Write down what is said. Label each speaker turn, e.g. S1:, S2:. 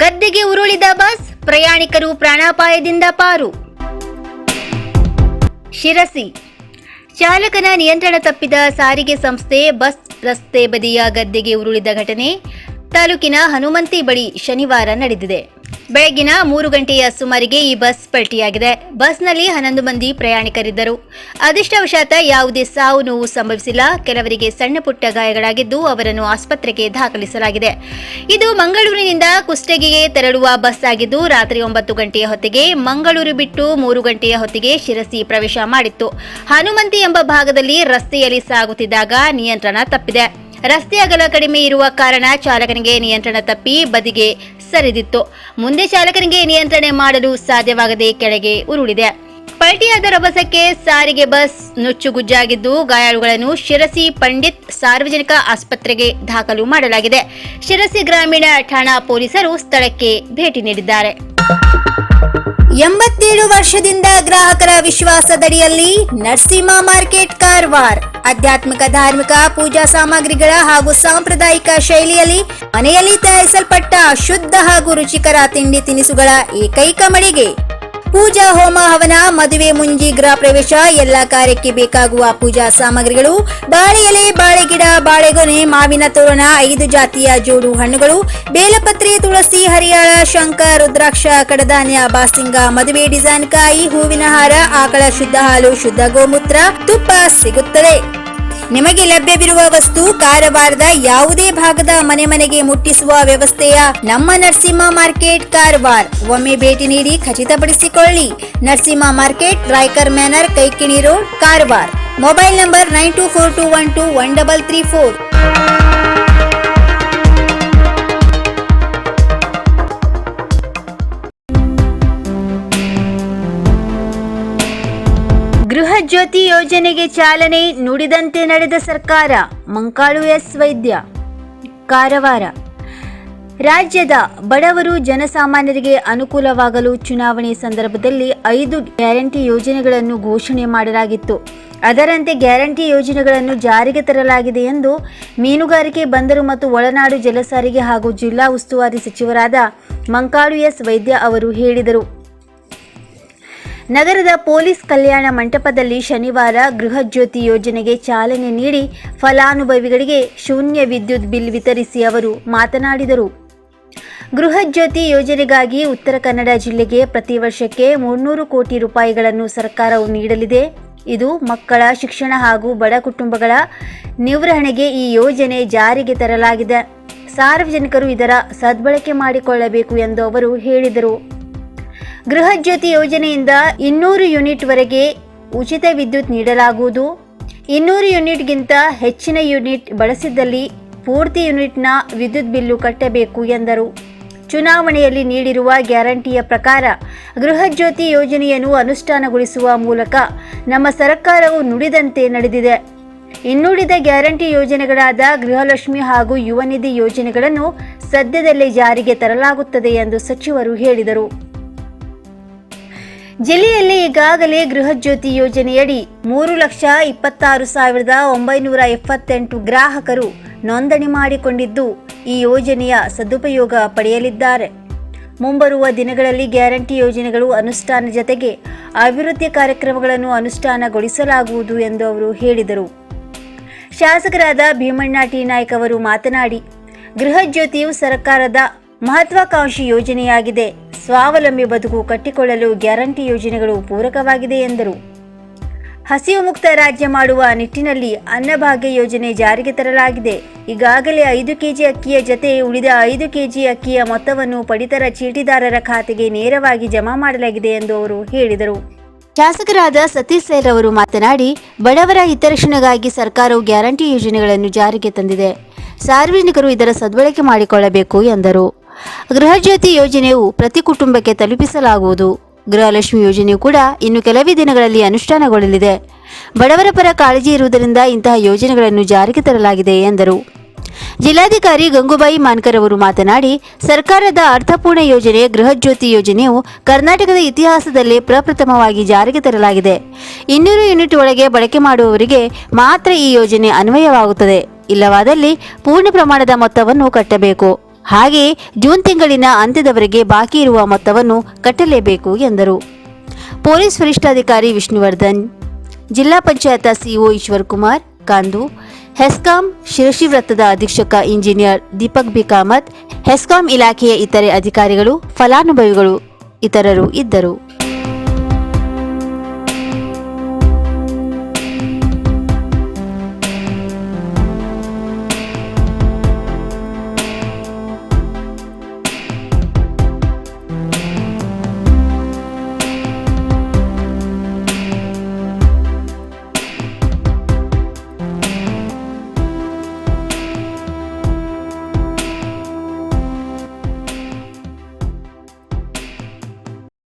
S1: ಗದ್ದೆಗೆ ಉರುಳಿದ ಬಸ್, ಪ್ರಯಾಣಿಕರು ಪ್ರಾಣಾಪಾಯದಿಂದ ಪಾರು. ಶಿರಸಿ ಚಾಲಕನ ನಿಯಂತ್ರಣ ತಪ್ಪಿದ ಸಾರಿಗೆ ಸಂಸ್ಥೆ ಬಸ್ ರಸ್ತೆ ಬದಿಯ ಗದ್ದೆಗೆ ಉರುಳಿದ ಘಟನೆ ತಾಲೂಕಿನ ಹನುಮಂತಿ ಬಳಿ ಶನಿವಾರ ನಡೆದಿದೆ. ಬೆಳಗಿನ 3 ಗಂಟೆಯ ಸುಮಾರಿಗೆ ಈ ಬಸ್ ಪಲ್ಟಿಯಾಗಿದೆ. ಬಸ್ನಲ್ಲಿ 11 ಮಂದಿ ಪ್ರಯಾಣಿಕರಿದ್ದರು. ಅದೃಷ್ಟವಶಾತ್ ಯಾವುದೇ ಸಾವು ನೋವು ಸಂಭವಿಸಿಲ್ಲ. ಕೆಲವರಿಗೆ ಸಣ್ಣ ಪುಟ್ಟ ಗಾಯಗಳಾಗಿದ್ದು ಅವರನ್ನು ಆಸ್ಪತ್ರೆಗೆ ದಾಖಲಿಸಲಾಗಿದೆ. ಇದು ಮಂಗಳೂರಿನಿಂದ ಕುಷ್ಟಗಿಗೆ ತೆರಳುವ ಬಸ್ ಆಗಿದ್ದು ರಾತ್ರಿ 9 ಗಂಟೆಯ ಹೊತ್ತಿಗೆ ಮಂಗಳೂರು ಬಿಟ್ಟು 3 ಗಂಟೆಯ ಹೊತ್ತಿಗೆ ಶಿರಸಿ ಪ್ರವೇಶ ಮಾಡಿತ್ತು. ಹನುಮಂತಿ ಎಂಬ ಭಾಗದಲ್ಲಿ ರಸ್ತೆಯಲ್ಲಿ ಸಾಗುತ್ತಿದ್ದಾಗ ನಿಯಂತ್ರಣ ತಪ್ಪಿದೆ. ರಸ್ತೆ ಅಗಲ ಕಡಿಮೆ ಇರುವ ಕಾರಣ ಚಾಲಕನಿಗೆ ನಿಯಂತ್ರಣ ತಪ್ಪಿ ಬದಿಗೆ ಸರಿದಿತ್ತು. ಮುಂದೆ ಚಾಲಕನಿಗೆ ನಿಯಂತ್ರಣ ಮಾಡಲು ಸಾಧ್ಯವಾಗದೆ ಕೆಳಗೆ ಉರುಳಿದೆ. ಪಲ್ಟಿಯಾದ ರಭಸಕ್ಕೆ ಸಾರಿಗೆ ಬಸ್ ನುಚ್ಚುಗುಜ್ಜಾಗಿದ್ದು ಗಾಯಾಳುಗಳನ್ನು ಶಿರಸಿ ಪಂಡಿತ್ ಸಾರ್ವಜನಿಕ ಆಸ್ಪತ್ರೆಗೆ ದಾಖಲು ಮಾಡಲಾಗಿದೆ. ಶಿರಸಿ ಗ್ರಾಮೀಣ ಠಾಣಾ ಪೊಲೀಸರು ಸ್ಥಳಕ್ಕೆ ಭೇಟಿ ನೀಡಿದ್ದಾರೆ. 87 ವರ್ಷದಿಂದ ಗ್ರಾಹಕರ ವಿಶ್ವಾಸದಡಿಯಲ್ಲಿ ನರಸಿಂಹ ಮಾರ್ಕೆಟ್ ಕಾರವಾರ ಆಧ್ಯಾತ್ಮಿಕ ಧಾರ್ಮಿಕ ಪೂಜಾ ಸಾಮಗ್ರಿಗಳ ಹಾಗೂ ಸಾಂಪ್ರದಾಯಿಕ ಶೈಲಿಯಲ್ಲಿ ಮನೆಯಲ್ಲಿ ತಯಾರಿಸಲ್ಪಟ್ಟ ಶುದ್ಧ ಹಾಗೂ ರುಚಿಕರ ತಿಂಡಿ ತಿನಿಸುಗಳ ಏಕೈಕ ಮಳಿಗೆ. ಪೂಜಾ ಹೋಮ ಹವನ, ಮದುವೆ, ಮುಂಜಿ, ಗೃಹ ಪ್ರವೇಶ ಎಲ್ಲ ಕಾರ್ಯಕ್ಕೆ ಬೇಕಾಗುವ ಪೂಜಾ ಸಾಮಗ್ರಿಗಳು, ಬಾಳೆ ಎಲೆ, ಬಾಳೆಗಿಡ, ಬಾಳೆಗೊನೆ, ಮಾವಿನ ತೋರಣ, 5 ಜಾತಿಯ ಜೋಡು ಹಣ್ಣುಗಳು, ಬೇಲಪತ್ರೆ, ತುಳಸಿ, ಹರಿಯಾಳ, ಶಂಖ, ರುದ್ರಾಕ್ಷ, ಕಡಧಾನ್ಯ, ಬಾಸಿಂಗ, ಮದುವೆ ಡಿಸೈನ್ ಕಾಯಿ, ಹೂವಿನ ಹಾರ, ಆಕಳ ಶುದ್ಧ ಹಾಲು, ಶುದ್ಧ ಗೋಮೂತ್ರ, ತುಪ್ಪ ಸಿಗುತ್ತದೆ. ನಿಮಗೆ ಲಭ್ಯವಿರುವ ವಸ್ತು ಕಾರವಾರದ ಯಾವುದೇ ಭಾಗದ ಮನೆಗೆ ಮುಟ್ಟಿಸುವ ವ್ಯವಸ್ಥೆಯ ನಮ್ಮ ನರಸಿಂಹ ಮಾರ್ಕೆಟ್ ಕಾರವಾರ. ಒಮ್ಮೆ ಭೇಟಿ ನೀಡಿ ಖಚಿತಪಡಿಸಿಕೊಳ್ಳಿ. Narasimha market, Raikar manner, Kaikini road, Karwar. Mobile number 9242121334. ಗೃಹ ಜ್ಯೋತಿ ಯೋಜನೆಗೆ ಚಾಲನೆ, ನುಡಿದಂತೆ ನಡೆದ ಸರ್ಕಾರ. ಮಂಕಾಳು ಎಸ್ ವೈದ್ಯ, ಕಾರವಾರ. ರಾಜ್ಯದ ಬಡವರು ಜನಸಾಮಾನ್ಯರಿಗೆ ಅನುಕೂಲವಾಗಲು ಚುನಾವಣೆ ಸಂದರ್ಭದಲ್ಲಿ 5 ಗ್ಯಾರಂಟಿ ಯೋಜನೆಗಳನ್ನು ಘೋಷಣೆ ಮಾಡಲಾಗಿತ್ತು. ಅದರಂತೆ ಗ್ಯಾರಂಟಿ ಯೋಜನೆಗಳನ್ನು ಜಾರಿಗೆ ತರಲಾಗಿದೆ ಎಂದು ಮೀನುಗಾರಿಕೆ, ಬಂದರು ಮತ್ತು ಒಳನಾಡು ಜಲಸಾರಿಗೆ ಹಾಗೂ ಜಿಲ್ಲಾ ಉಸ್ತುವಾರಿ ಸಚಿವರಾದ ಮಂಕಾಳು ಎಸ್ ವೈದ್ಯ ಅವರು ಹೇಳಿದರು. ನಗರದ ಪೊಲೀಸ್ ಕಲ್ಯಾಣ ಮಂಟಪದಲ್ಲಿ ಶನಿವಾರ ಗೃಹ ಜ್ಯೋತಿ ಯೋಜನೆಗೆ ಚಾಲನೆ ನೀಡಿ ಫಲಾನುಭವಿಗಳಿಗೆ ಶೂನ್ಯ ವಿದ್ಯುತ್ ಬಿಲ್ ವಿತರಿಸಿ ಅವರು ಮಾತನಾಡಿದರು. ಗೃಹ ಜ್ಯೋತಿ ಯೋಜನೆಗಾಗಿ ಉತ್ತರ ಕನ್ನಡ ಜಿಲ್ಲೆಗೆ ಪ್ರತಿ ವರ್ಷಕ್ಕೆ 300 ಕೋಟಿ ರೂಪಾಯಿಗಳನ್ನು ಸರ್ಕಾರವು ನೀಡಲಿದೆ. ಇದು ಮಕ್ಕಳ ಶಿಕ್ಷಣ ಹಾಗೂ ಬಡ ಕುಟುಂಬಗಳ ನಿರ್ವಹಣೆಗೆ ಈ ಯೋಜನೆ ಜಾರಿಗೆ ತರಲಾಗಿದೆ. ಸಾರ್ವಜನಿಕರು ಇದರ ಸದ್ಬಳಕೆ ಮಾಡಿಕೊಳ್ಳಬೇಕು ಎಂದು ಅವರು ಹೇಳಿದರು. ಗೃಹ ಜ್ಯೋತಿ ಯೋಜನೆಯಿಂದ 200 ಯೂನಿಟ್ ವರೆಗೆ ಉಚಿತ ವಿದ್ಯುತ್ ನೀಡಲಾಗುವುದು. 200 ಯೂನಿಟ್ಗಿಂತ ಹೆಚ್ಚಿನ ಯೂನಿಟ್ ಬಳಸಿದ್ದಲ್ಲಿ ಪೂರ್ತಿ ಯೂನಿಟ್ನ ವಿದ್ಯುತ್ ಬಿಲ್ಲು ಕಟ್ಟಬೇಕು ಎಂದರು. ಚುನಾವಣೆಯಲ್ಲಿ ನೀಡಿರುವ ಗ್ಯಾರಂಟಿಯ ಪ್ರಕಾರ ಗೃಹ ಜ್ಯೋತಿ ಯೋಜನೆಯನ್ನು ಅನುಷ್ಠಾನಗೊಳಿಸುವ ಮೂಲಕ ನಮ್ಮ ಸರ್ಕಾರವು ನುಡಿದಂತೆ ನಡೆದಿದೆ. ಇನ್ನುಳಿದ ಗ್ಯಾರಂಟಿ ಯೋಜನೆಗಳಾದ ಗೃಹಲಕ್ಷ್ಮಿ ಹಾಗೂ ಯುವ ನಿಧಿ ಯೋಜನೆಗಳನ್ನು ಸದ್ಯದಲ್ಲೇ ಜಾರಿಗೆ ತರಲಾಗುತ್ತದೆ ಎಂದು ಸಚಿವರು ಹೇಳಿದರು. ಜಿಲ್ಲೆಯಲ್ಲಿ ಈಗಾಗಲೇ ಗೃಹ ಜ್ಯೋತಿ ಯೋಜನೆಯಡಿ 3,26,978 ಗ್ರಾಹಕರು ನೋಂದಣಿ ಮಾಡಿಕೊಂಡಿದ್ದು ಈ ಯೋಜನೆಯ ಸದುಪಯೋಗ ಪಡೆಯಲಿದ್ದಾರೆ. ಮುಂಬರುವ ದಿನಗಳಲ್ಲಿ ಗ್ಯಾರಂಟಿ ಯೋಜನೆಗಳು ಅನುಷ್ಠಾನ ಜತೆಗೆ ಅಭಿವೃದ್ಧಿ ಕಾರ್ಯಕ್ರಮಗಳನ್ನು ಅನುಷ್ಠಾನಗೊಳಿಸಲಾಗುವುದು ಎಂದು ಅವರು ಹೇಳಿದರು. ಶಾಸಕರಾದ ಭೀಮಣ್ಣ ಟಿ ನಾಯ್ಕ ಅವರು ಮಾತನಾಡಿ, ಗೃಹ ಜ್ಯೋತಿಯು ಸರ್ಕಾರದ ಮಹತ್ವಾಕಾಂಕ್ಷಿ ಯೋಜನೆಯಾಗಿದೆ. ಸ್ವಾವಲಂಬಿ ಬದುಕು ಕಟ್ಟಿಕೊಳ್ಳಲು ಗ್ಯಾರಂಟಿ ಯೋಜನೆಗಳು ಪೂರಕವಾಗಿದೆ ಎಂದರು. ಹಸಿವು ಮುಕ್ತ ರಾಜ್ಯ ಮಾಡುವ ನಿಟ್ಟಿನಲ್ಲಿ ಅನ್ನಭಾಗ್ಯ ಯೋಜನೆ ಜಾರಿಗೆ ತರಲಾಗಿದೆ. ಈಗಾಗಲೇ 5 ಕೆಜಿ ಅಕ್ಕಿಯ ಜತೆ ಉಳಿದ 5 ಕೆಜಿ ಅಕ್ಕಿಯ ಮೊತ್ತವನ್ನು ಪಡಿತರ ಚೀಟಿದಾರರ ಖಾತೆಗೆ ನೇರವಾಗಿ ಜಮಾ ಮಾಡಲಾಗಿದೆ ಎಂದು ಅವರು ಹೇಳಿದರು. ಶಾಸಕರಾದ ಸತೀಶ್ ಸೈಲ್ ಅವರು ಮಾತನಾಡಿ, ಬಡವರ ಹಿತರಕ್ಷಣೆಗಾಗಿ ಸರ್ಕಾರವು ಗ್ಯಾರಂಟಿ ಯೋಜನೆಗಳನ್ನು ಜಾರಿಗೆ ತಂದಿದೆ. ಸಾರ್ವಜನಿಕರು ಇದರ ಸದ್ಬಳಕೆ ಮಾಡಿಕೊಳ್ಳಬೇಕು ಎಂದರು. ಗೃಹ ಜ್ಯೋತಿ ಯೋಜನೆಯು ಪ್ರತಿ ಕುಟುಂಬಕ್ಕೆ ತಲುಪಿಸಲಾಗುವುದು. ಗೃಹಲಕ್ಷ್ಮಿ ಯೋಜನೆಯು ಕೂಡ ಇನ್ನು ಕೆಲವೇ ದಿನಗಳಲ್ಲಿ ಅನುಷ್ಠಾನಗೊಳ್ಳಲಿದೆ. ಬಡವರ ಪರ ಕಾಳಜಿ ಇರುವುದರಿಂದ ಇಂತಹ ಯೋಜನೆಗಳನ್ನು ಜಾರಿಗೆ ತರಲಾಗಿದೆ ಎಂದರು. ಜಿಲ್ಲಾಧಿಕಾರಿ ಗಂಗೂಬಾಯಿ ಮಾನ್ಕರ್ ಅವರು ಮಾತನಾಡಿ, ಸರ್ಕಾರದ ಅರ್ಥಪೂರ್ಣ ಯೋಜನೆ ಗೃಹ ಜ್ಯೋತಿ ಯೋಜನೆಯು ಕರ್ನಾಟಕದ ಇತಿಹಾಸದಲ್ಲೇ ಪ್ರಪ್ರಥಮವಾಗಿ ಜಾರಿಗೆ ತರಲಾಗಿದೆ. 200 ಯೂನಿಟ್ ಒಳಗೆ ಬಳಕೆ ಮಾಡುವವರಿಗೆ ಮಾತ್ರ ಈ ಯೋಜನೆ ಅನ್ವಯವಾಗುತ್ತದೆ. ಇಲ್ಲವಾದಲ್ಲಿ ಪೂರ್ಣ ಪ್ರಮಾಣದ ಮೊತ್ತವನ್ನು ಕಟ್ಟಬೇಕು. ಹಾಗೆಯೇ ಜೂನ್ ತಿಂಗಳಿನ ಅಂತ್ಯದವರೆಗೆ ಬಾಕಿ ಇರುವ ಮೊತ್ತವನ್ನು ಕಟ್ಟಲೇಬೇಕು ಎಂದರು. ಪೊಲೀಸ್ ವರಿಷ್ಠಾಧಿಕಾರಿ ವಿಷ್ಣುವರ್ಧನ್, ಜಿಲ್ಲಾ ಪಂಚಾಯತ್ ಸಿಇಒ ಈಶ್ವರಕುಮಾರ್ ಕಾಂದು, ಹೆಸ್ಕಾಂ ಶಿರಸಿ ವೃತ್ತದ ಅಧೀಕ್ಷಕ ಇಂಜಿನಿಯರ್ ದೀಪಕ್ ಬಿ ಕಾಮತ್, ಹೆಸ್ಕಾಂ ಇಲಾಖೆಯ ಇತರೆ ಅಧಿಕಾರಿಗಳು, ಫಲಾನುಭವಿಗಳು ಇತರರು ಇದ್ದರು.